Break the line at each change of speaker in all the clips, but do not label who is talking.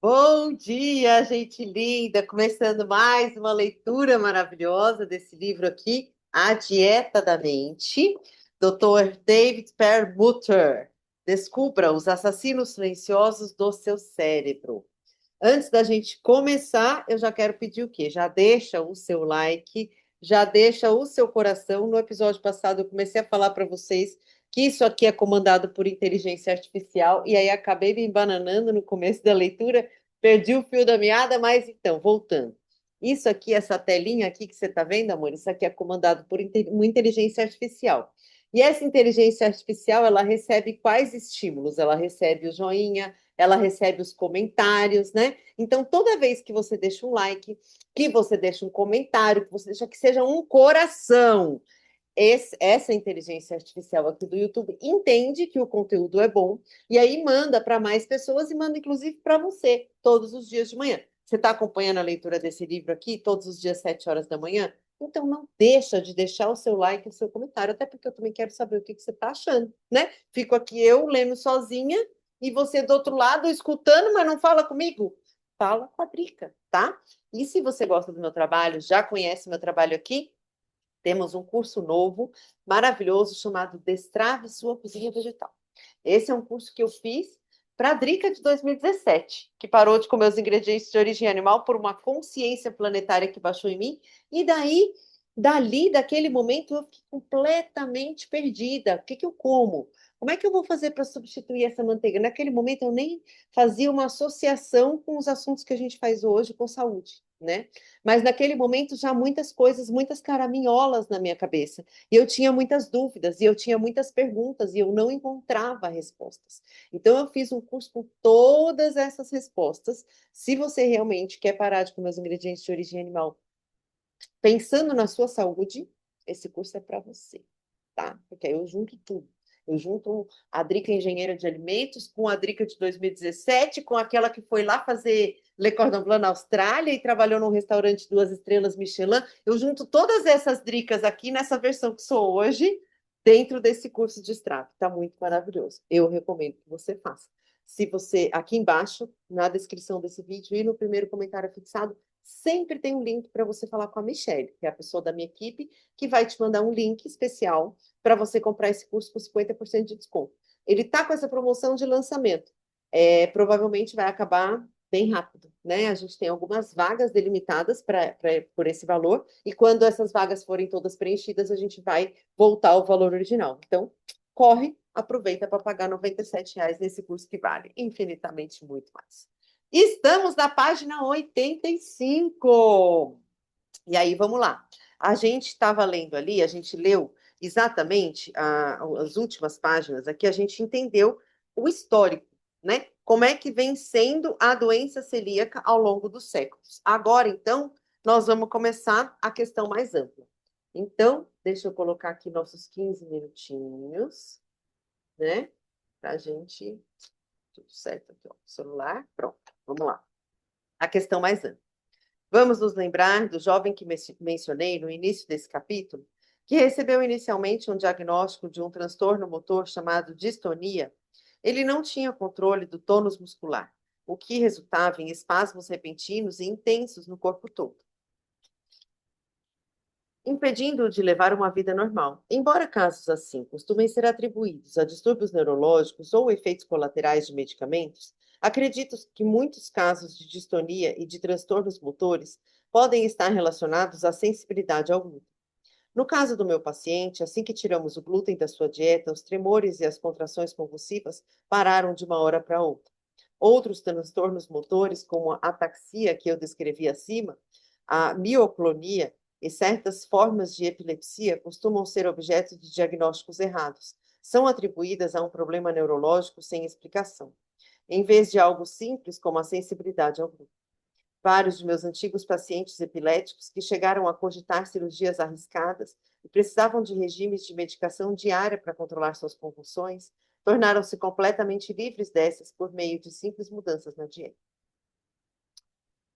Bom dia, gente linda! Começando mais uma leitura maravilhosa desse livro aqui, A Dieta da Mente, Dr. David Perlmutter. Descubra os assassinos silenciosos do seu cérebro. Antes da gente começar, eu já quero pedir o quê? Já deixa o seu like, já deixa o seu coração. No episódio passado, eu comecei a falar para vocês que isso aqui é comandado por inteligência artificial, e aí acabei me embananando no começo da leitura, perdi o fio da meada, mas então, voltando. Isso aqui, essa telinha aqui que você está vendo, amor, isso aqui é comandado por uma inteligência artificial. E essa inteligência artificial, ela recebe quais estímulos? Ela recebe o joinha, ela recebe os comentários, né? Então, toda vez que você deixa um like, que você deixa um comentário, que você deixa que seja um coração, essa inteligência artificial aqui do YouTube entende que o conteúdo é bom e aí manda para mais pessoas e manda inclusive para você todos os dias de manhã. Você está acompanhando a leitura desse livro aqui todos os dias, 7 horas da manhã? Então não deixa de deixar o seu like e o seu comentário, até porque eu também quero saber o que você está achando, né? Fico aqui eu lendo sozinha e você do outro lado escutando, mas não fala comigo. Fala com a Drica, tá? E se você gosta do meu trabalho, já conhece meu trabalho aqui, temos um curso novo, maravilhoso, chamado Destrave Sua Cozinha Vegetal. Esse é um curso que eu fiz para a Drica de 2017, que parou de comer os ingredientes de origem animal por uma consciência planetária que baixou em mim, e daí, daquele momento, eu fiquei completamente perdida. O que que eu como? Como é que eu vou fazer para substituir essa manteiga? Naquele momento, eu nem fazia uma associação com os assuntos que a gente faz hoje com saúde, né? Mas naquele momento já muitas coisas, muitas caraminholas na minha cabeça. E eu tinha muitas dúvidas, e eu tinha muitas perguntas, e eu não encontrava respostas. Então eu fiz um curso com todas essas respostas. Se você realmente quer parar de comer os ingredientes de origem animal, pensando na sua saúde, esse curso é para você, tá? Porque aí eu junto tudo. Eu junto a Drica engenheira de alimentos com a Drica de 2017, com aquela que foi lá fazer Le Cordon Bleu na Austrália e trabalhou num restaurante 2 estrelas Michelin. Eu junto todas essas Dricas aqui nessa versão que sou hoje, dentro desse curso de extrato. Tá muito maravilhoso. Eu recomendo que você faça. Se você, aqui embaixo, na descrição desse vídeo e no primeiro comentário fixado, sempre tem um link para você falar com a Michelle, que é a pessoa da minha equipe, que vai te mandar um link especial para você comprar esse curso com 50% de desconto. Ele está com essa promoção de lançamento. Provavelmente vai acabar bem rápido, né? A gente tem algumas vagas delimitadas por esse valor, e quando essas vagas forem todas preenchidas, a gente vai voltar ao valor original. Então, corre, aproveita para pagar R$ 97 nesse curso que vale infinitamente muito mais. Estamos na página 85. E aí, vamos lá. A gente estava lendo ali, a gente leu exatamente as últimas páginas aqui, a gente entendeu o histórico, né? Como é que vem sendo a doença celíaca ao longo dos séculos. Agora, então, nós vamos começar a questão mais ampla. Então, deixa eu colocar aqui nossos 15 minutinhos, né? Para a gente. Tudo certo aqui, ó. Celular, pronto. Vamos lá. A questão mais ampla. Vamos nos lembrar do jovem que mencionei no início desse capítulo, que recebeu inicialmente um diagnóstico de um transtorno motor chamado distonia. Ele não tinha controle do tônus muscular, o que resultava em espasmos repentinos e intensos no corpo todo, impedindo-o de levar uma vida normal. Embora casos assim costumem ser atribuídos a distúrbios neurológicos ou efeitos colaterais de medicamentos, acredito que muitos casos de distonia e de transtornos motores podem estar relacionados à sensibilidade ao glúten. No caso do meu paciente, assim que tiramos o glúten da sua dieta, os tremores e as contrações convulsivas pararam de uma hora para outra. Outros transtornos motores, como a ataxia que eu descrevi acima, a mioclonia e certas formas de epilepsia costumam ser objeto de diagnósticos errados. São atribuídas a um problema neurológico sem explicação, em vez de algo simples como a sensibilidade ao glúten. Vários de meus antigos pacientes epiléticos que chegaram a cogitar cirurgias arriscadas e precisavam de regimes de medicação diária para controlar suas convulsões, tornaram-se completamente livres dessas por meio de simples mudanças na dieta.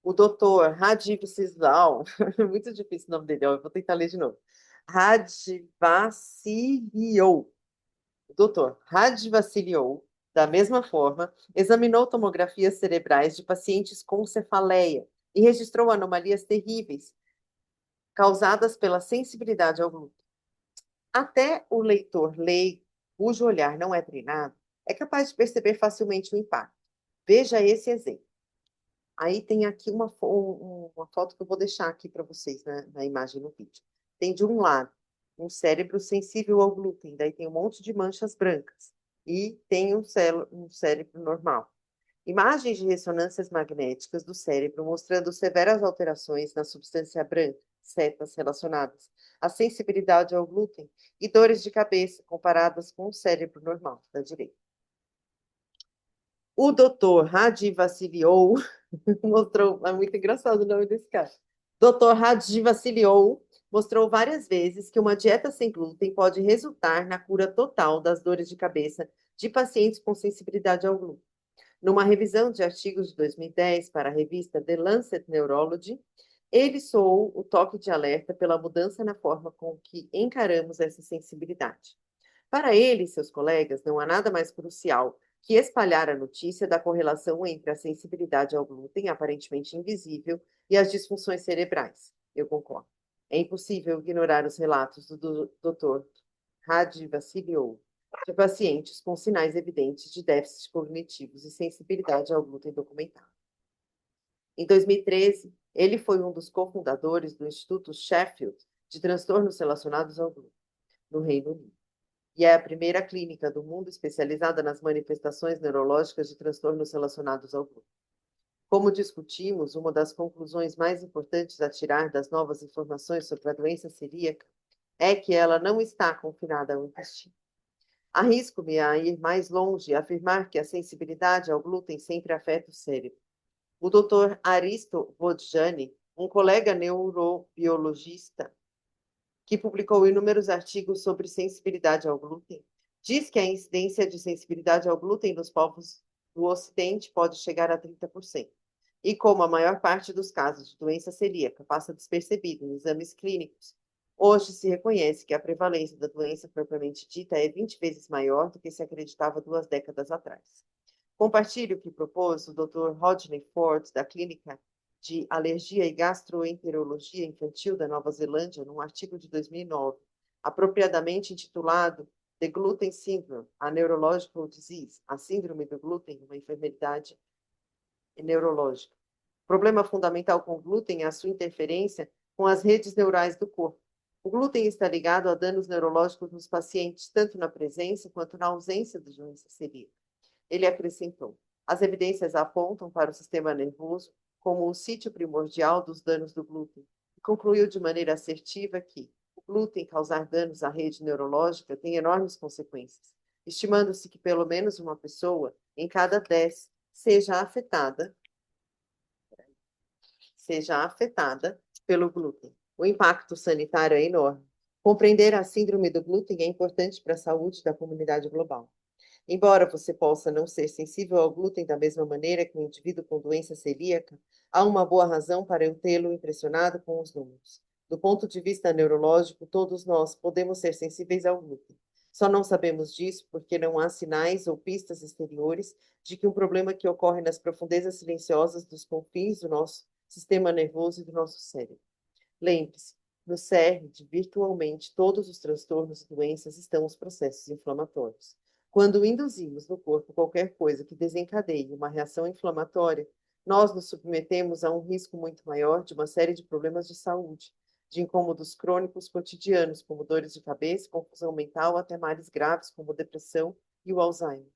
O doutor Rajiv Sisal, muito difícil o nome dele, eu vou tentar ler de novo. Rajivasiliou. O doutor Rajivasiliou Da mesma forma, examinou tomografias cerebrais de pacientes com cefaleia e registrou anomalias terríveis causadas pela sensibilidade ao glúten. Até o leitor leigo, cujo olhar não é treinado, é capaz de perceber facilmente o impacto. Veja esse exemplo. Aí tem aqui uma foto que eu vou deixar aqui para vocês na imagem no vídeo. Tem de um lado um cérebro sensível ao glúten, daí tem um monte de manchas brancas. E tem um cérebro normal. Imagens de ressonâncias magnéticas do cérebro mostrando severas alterações na substância branca, setas relacionadas à sensibilidade ao glúten e dores de cabeça comparadas com o cérebro normal da direita. O Dr. Hadi Vassiliou mostrou, é muito engraçado o nome desse cara. Dr. Hadi Vassiliou mostrou várias vezes que uma dieta sem glúten pode resultar na cura total das dores de cabeça de pacientes com sensibilidade ao glúten. Numa revisão de artigos de 2010 para a revista The Lancet Neurology, ele soou o toque de alerta pela mudança na forma com que encaramos essa sensibilidade. Para ele e seus colegas, não há nada mais crucial que espalhar a notícia da correlação entre a sensibilidade ao glúten, aparentemente invisível, e as disfunções cerebrais. Eu concordo. É impossível ignorar os relatos do Dr. Hadi Vassiliou de pacientes com sinais evidentes de déficits cognitivos e sensibilidade ao glúten documentado. Em 2013, ele foi um dos cofundadores do Instituto Sheffield de Transtornos Relacionados ao Glúten, no Reino Unido, e é a primeira clínica do mundo especializada nas manifestações neurológicas de transtornos relacionados ao glúten. Como discutimos, uma das conclusões mais importantes a tirar das novas informações sobre a doença celíaca é que ela não está confinada ao intestino. Arrisco-me a ir mais longe e afirmar que a sensibilidade ao glúten sempre afeta o cérebro. O Dr. Aristo Vodjani, um colega neurobiologista que publicou inúmeros artigos sobre sensibilidade ao glúten, diz que a incidência de sensibilidade ao glúten nos povos do Ocidente pode chegar a 30%. E como a maior parte dos casos de doença celíaca passa despercebido em exames clínicos, hoje se reconhece que a prevalência da doença propriamente dita é 20 vezes maior do que se acreditava 2 décadas atrás. Compartilho o que propôs o Dr. Rodney Ford, da Clínica de Alergia e Gastroenterologia Infantil da Nova Zelândia, num artigo de 2009, apropriadamente intitulado The Gluten Syndrome, a Neurological Disease, a síndrome do glúten, uma enfermidade neurológica. O problema fundamental com o glúten é a sua interferência com as redes neurais do corpo. O glúten está ligado a danos neurológicos nos pacientes, tanto na presença quanto na ausência de doença celíaca. Ele acrescentou: as evidências apontam para o sistema nervoso como o sítio primordial dos danos do glúten, e concluiu de maneira assertiva que o glúten causar danos à rede neurológica tem enormes consequências, estimando-se que pelo menos uma pessoa em cada 10 seja afetada pelo glúten. O impacto sanitário é enorme. Compreender a síndrome do glúten é importante para a saúde da comunidade global. Embora você possa não ser sensível ao glúten da mesma maneira que um indivíduo com doença celíaca, há uma boa razão para eu tê-lo impressionado com os números. Do ponto de vista neurológico, todos nós podemos ser sensíveis ao glúten. Só não sabemos disso porque não há sinais ou pistas exteriores de que um problema que ocorre nas profundezas silenciosas dos confins do nosso sistema nervoso e do nosso cérebro. Lembre-se, no cerne de virtualmente todos os transtornos e doenças estão os processos inflamatórios. Quando induzimos no corpo qualquer coisa que desencadeie uma reação inflamatória, nós nos submetemos a um risco muito maior de uma série de problemas de saúde, de incômodos crônicos cotidianos, como dores de cabeça, confusão mental, até males graves, como depressão e o Alzheimer.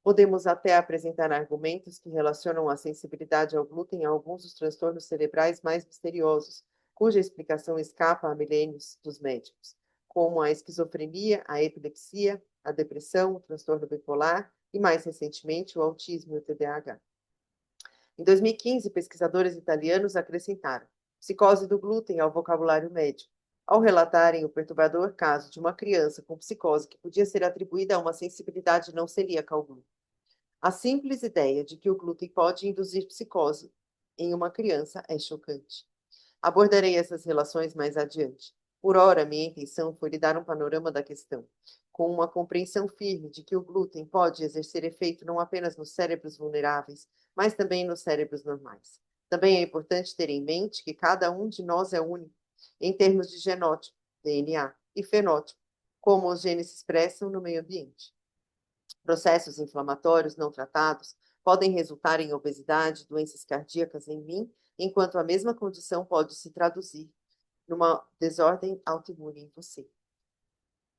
Podemos até apresentar argumentos que relacionam a sensibilidade ao glúten a alguns dos transtornos cerebrais mais misteriosos, cuja explicação escapa a milênios dos médicos, como a esquizofrenia, a epilepsia, a depressão, o transtorno bipolar e, mais recentemente, o autismo e o TDAH. Em 2015, pesquisadores italianos acrescentaram psicose do glúten ao vocabulário médico, ao relatarem o perturbador caso de uma criança com psicose que podia ser atribuída a uma sensibilidade não celíaca ao glúten. A simples ideia de que o glúten pode induzir psicose em uma criança é chocante. Abordarei essas relações mais adiante. Por ora, minha intenção foi lhe dar um panorama da questão. com uma compreensão firme de que o glúten pode exercer efeito não apenas nos cérebros vulneráveis, mas também nos cérebros normais. Também é importante ter em mente que cada um de nós é único, em termos de genótipo, DNA, e fenótipo, como os genes se expressam no meio ambiente. Processos inflamatórios não tratados podem resultar em obesidade, doenças cardíacas em mim, enquanto a mesma condição pode se traduzir numa desordem autoimune em você.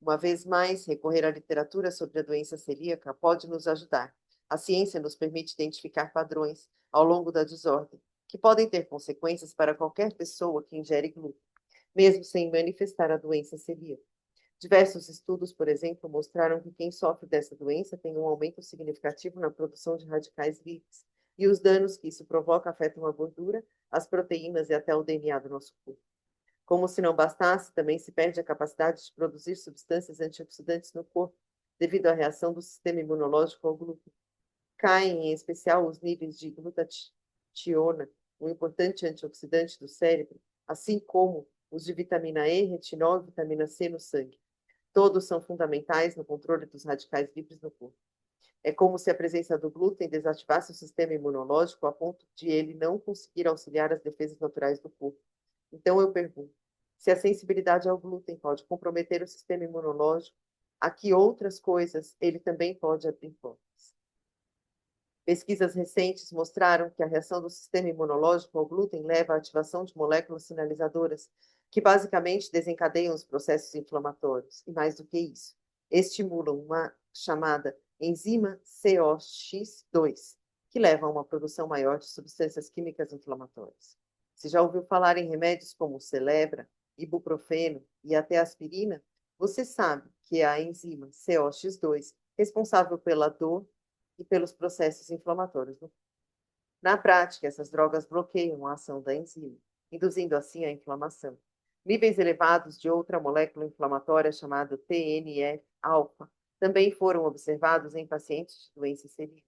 Uma vez mais, recorrer à literatura sobre a doença celíaca pode nos ajudar. A ciência nos permite identificar padrões ao longo da desordem, que podem ter consequências para qualquer pessoa que ingere glúten, mesmo sem manifestar a doença celíaca. Diversos estudos, por exemplo, mostraram que quem sofre dessa doença tem um aumento significativo na produção de radicais livres, e os danos que isso provoca afetam a gordura, as proteínas e até o DNA do nosso corpo. Como se não bastasse, também se perde a capacidade de produzir substâncias antioxidantes no corpo, devido à reação do sistema imunológico ao glúten. Caem, em especial, os níveis de glutationa, um importante antioxidante do cérebro, assim como os de vitamina E, retinol e vitamina C no sangue. Todos são fundamentais no controle dos radicais livres no corpo. É como se a presença do glúten desativasse o sistema imunológico a ponto de ele não conseguir auxiliar as defesas naturais do corpo. Então eu pergunto, se a sensibilidade ao glúten pode comprometer o sistema imunológico, a que outras coisas ele também pode abrir portas? Pesquisas recentes mostraram que a reação do sistema imunológico ao glúten leva à ativação de moléculas sinalizadoras, que basicamente desencadeiam os processos inflamatórios, e mais do que isso, estimulam uma chamada enzima COX-2, que leva a uma produção maior de substâncias químicas inflamatórias. Se já ouviu falar em remédios como Celebra, ibuprofeno e até aspirina, você sabe que é a enzima COX-2 responsável pela dor e pelos processos inflamatórios. Na prática, essas drogas bloqueiam a ação da enzima, induzindo assim a inflamação. Níveis elevados de outra molécula inflamatória chamada TNF-alfa também foram observados em pacientes de doença celíaca.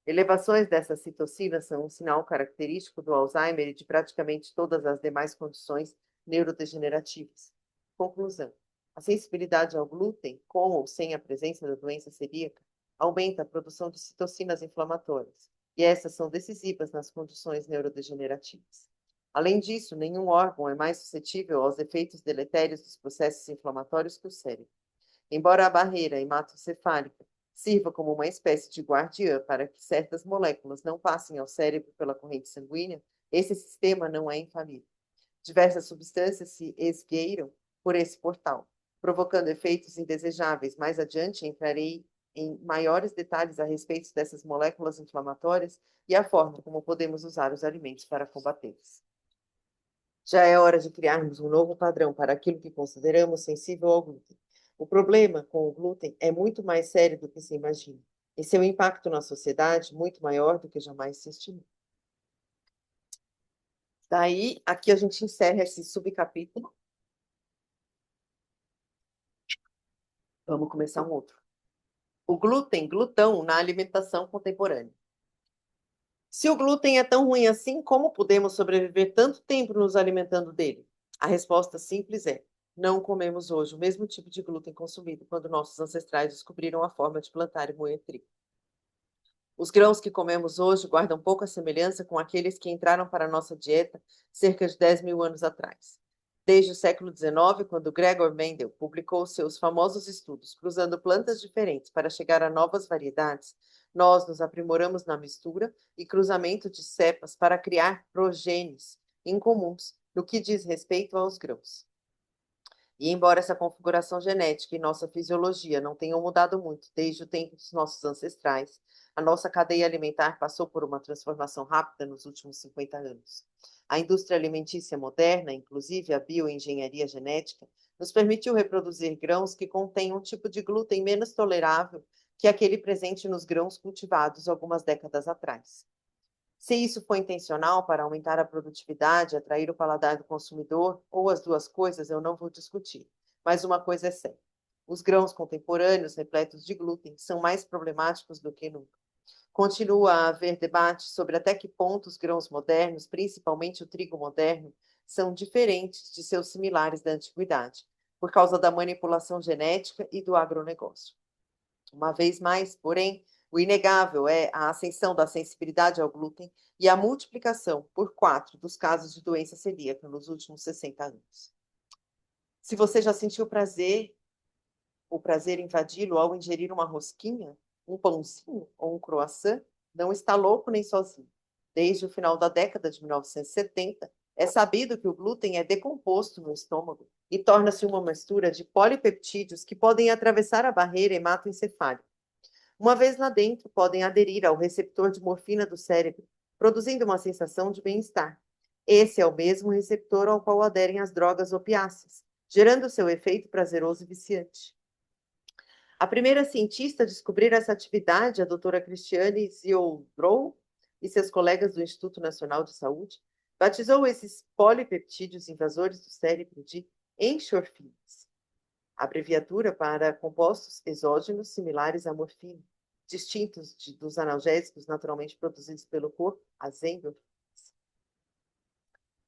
Elevações dessas citocinas são um sinal característico do Alzheimer e de praticamente todas as demais condições neurodegenerativas. Conclusão: a sensibilidade ao glúten, com ou sem a presença da doença celíaca, aumenta a produção de citocinas inflamatórias, e essas são decisivas nas condições neurodegenerativas. Além disso, nenhum órgão é mais suscetível aos efeitos deletérios dos processos inflamatórios que o cérebro. Embora a barreira hematocefálica sirva como uma espécie de guardiã para que certas moléculas não passem ao cérebro pela corrente sanguínea, esse sistema não é infalível. Diversas substâncias se esgueiram por esse portal, provocando efeitos indesejáveis. Mais adiante entrarei em maiores detalhes a respeito dessas moléculas inflamatórias e a forma como podemos usar os alimentos para combatê-las. Já é hora de criarmos um novo padrão para aquilo que consideramos sensível ao glúten. O problema com o glúten é muito mais sério do que se imagina, e seu impacto na sociedade muito maior do que jamais se estimou. Daí, aqui a gente encerra esse subcapítulo. Vamos começar um outro. O glutão na alimentação contemporânea. Se o glúten é tão ruim assim, como podemos sobreviver tanto tempo nos alimentando dele? A resposta simples é: não comemos hoje o mesmo tipo de glúten consumido quando nossos ancestrais descobriram a forma de plantar e moer trigo. Os grãos que comemos hoje guardam pouca semelhança com aqueles que entraram para a nossa dieta cerca de 10 mil anos atrás. Desde o século XIX, quando Gregor Mendel publicou seus famosos estudos cruzando plantas diferentes para chegar a novas variedades, nós nos aprimoramos na mistura e cruzamento de cepas para criar progenes incomuns no que diz respeito aos grãos. E embora essa configuração genética e nossa fisiologia não tenham mudado muito desde o tempo dos nossos ancestrais, a nossa cadeia alimentar passou por uma transformação rápida nos últimos 50 anos. A indústria alimentícia moderna, inclusive a bioengenharia genética, nos permitiu reproduzir grãos que contêm um tipo de glúten menos tolerável que aquele presente nos grãos cultivados algumas décadas atrás. Se isso foi intencional para aumentar a produtividade, atrair o paladar do consumidor, ou as duas coisas, eu não vou discutir. Mas uma coisa é certa: os grãos contemporâneos, repletos de glúten, são mais problemáticos do que nunca. Continua a haver debate sobre até que ponto os grãos modernos, principalmente o trigo moderno, são diferentes de seus similares da antiguidade. por causa da manipulação genética e do agronegócio. Uma vez mais, porém, o inegável é a ascensão da sensibilidade ao glúten e a multiplicação por 4 dos casos de doença celíaca nos últimos 60 anos. Se você já sentiu o prazer invadi-lo ao ingerir uma rosquinha, um pãozinho ou um croissant, não está louco nem sozinho. Desde o final da década de 1970, é sabido que o glúten é decomposto no estômago e torna-se uma mistura de polipeptídeos que podem atravessar a barreira hematoencefálica. Uma vez lá dentro, podem aderir ao receptor de morfina do cérebro, produzindo uma sensação de bem-estar. Esse é o mesmo receptor ao qual aderem as drogas opiáceas, gerando seu efeito prazeroso e viciante. A primeira cientista a descobrir essa atividade, a doutora Christiane Zioldrou, e seus colegas do Instituto Nacional de Saúde, batizou esses polipeptídeos invasores do cérebro de endorfinas, abreviatura para compostos exógenos similares à morfina, distintos dos analgésicos naturalmente produzidos pelo corpo, as endorfinas.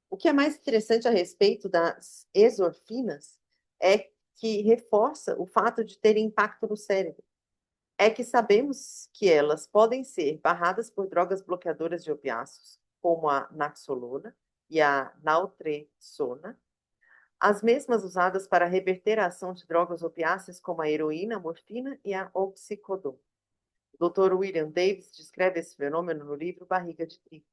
O que é mais interessante a respeito das exorfinas é que reforça o fato de terem impacto no cérebro. É que sabemos que elas podem ser barradas por drogas bloqueadoras de opiáceos, como a naxolona e a naltrexona, as mesmas usadas para reverter a ação de drogas opiáceas como a heroína, a morfina e a oxicodona. O Dr. William Davis descreve esse fenômeno no livro Barriga de Trigo.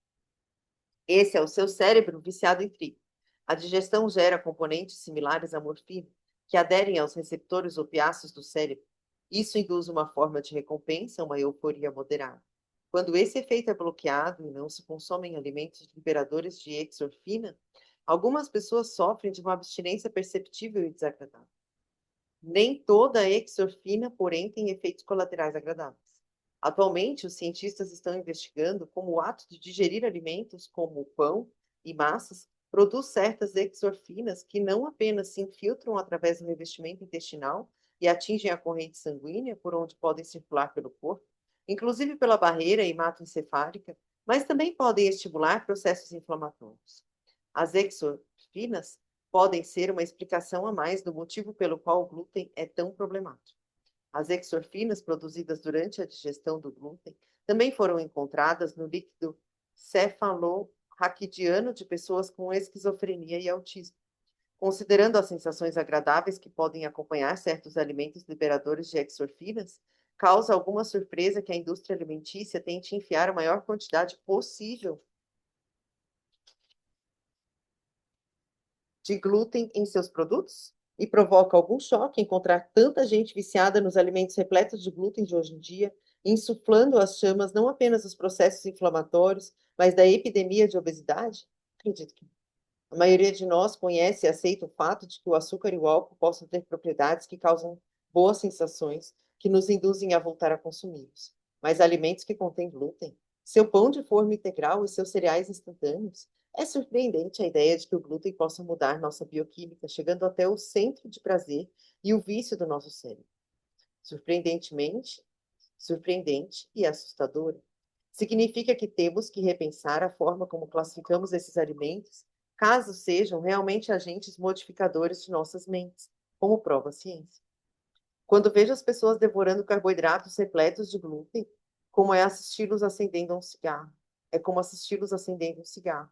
Esse é o seu cérebro viciado em trigo. A digestão gera componentes similares à morfina, que aderem aos receptores opiáceos do cérebro. Isso induz uma forma de recompensa, uma euforia moderada. Quando esse efeito é bloqueado e não se consomem alimentos liberadores de exorfina, algumas pessoas sofrem de uma abstinência perceptível e desagradável. Nem toda a exorfina, porém, tem efeitos colaterais agradáveis. Atualmente, os cientistas estão investigando como o ato de digerir alimentos como pão e massas produz certas exorfinas que não apenas se infiltram através do revestimento intestinal e atingem a corrente sanguínea, por onde podem circular pelo corpo, inclusive pela barreira hematoencefálica, mas também podem estimular processos inflamatórios. As exorfinas podem ser uma explicação a mais do motivo pelo qual o glúten é tão problemático. As exorfinas produzidas durante a digestão do glúten também foram encontradas no líquido cefalorraquidiano de pessoas com esquizofrenia e autismo. Considerando as sensações agradáveis que podem acompanhar certos alimentos liberadores de exorfinas, causa alguma surpresa que a indústria alimentícia tente enfiar a maior quantidade possível de glúten em seus produtos? E provoca algum choque encontrar tanta gente viciada nos alimentos repletos de glúten de hoje em dia, insuflando as chamas não apenas dos processos inflamatórios, mas da epidemia de obesidade? Acredito que a maioria de nós conhece e aceita o fato de que o açúcar e o álcool possam ter propriedades que causam boas sensações, que nos induzem a voltar a consumi-los. Mas alimentos que contêm glúten, seu pão de forma integral e seus cereais instantâneos, é surpreendente a ideia de que o glúten possa mudar nossa bioquímica, chegando até o centro de prazer e o vício do nosso cérebro. Surpreendentemente, surpreendente e assustadora. Significa que temos que repensar a forma como classificamos esses alimentos, caso sejam realmente agentes modificadores de nossas mentes, como prova a ciência. Quando vejo as pessoas devorando carboidratos repletos de glúten, como é assisti-los acendendo um cigarro. É como assisti-los acendendo um cigarro.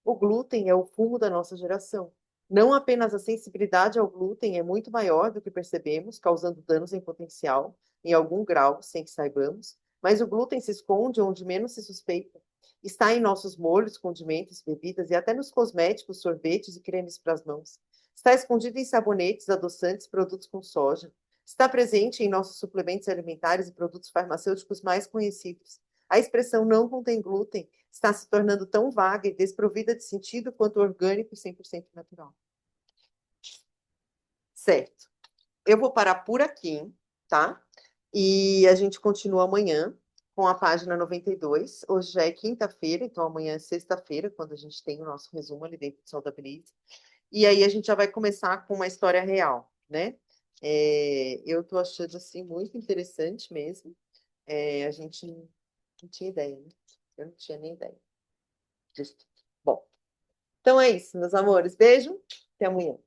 O glúten é o fumo da nossa geração. Não apenas a sensibilidade ao glúten é muito maior do que percebemos, causando danos em potencial, em algum grau, sem que saibamos, mas o glúten se esconde onde menos se suspeita. Está em nossos molhos, condimentos, bebidas e até nos cosméticos, sorvetes e cremes para as mãos. Está escondido em sabonetes, adoçantes, produtos com soja. Está presente em nossos suplementos alimentares e produtos farmacêuticos mais conhecidos. A expressão não contém glúten está se tornando tão vaga e desprovida de sentido quanto orgânico e 100% natural. Certo. Eu vou parar por aqui, tá? E a gente continua amanhã com a página 92. Hoje já é quinta-feira, então amanhã é sexta-feira, quando a gente tem o nosso resumo ali dentro do Saudabilize. E aí a gente já vai começar com uma história real, né? Eu estou achando assim muito interessante mesmo. A gente não tinha ideia, né? Eu não tinha nem ideia disso. Bom, então é isso, meus amores. Beijo, até amanhã.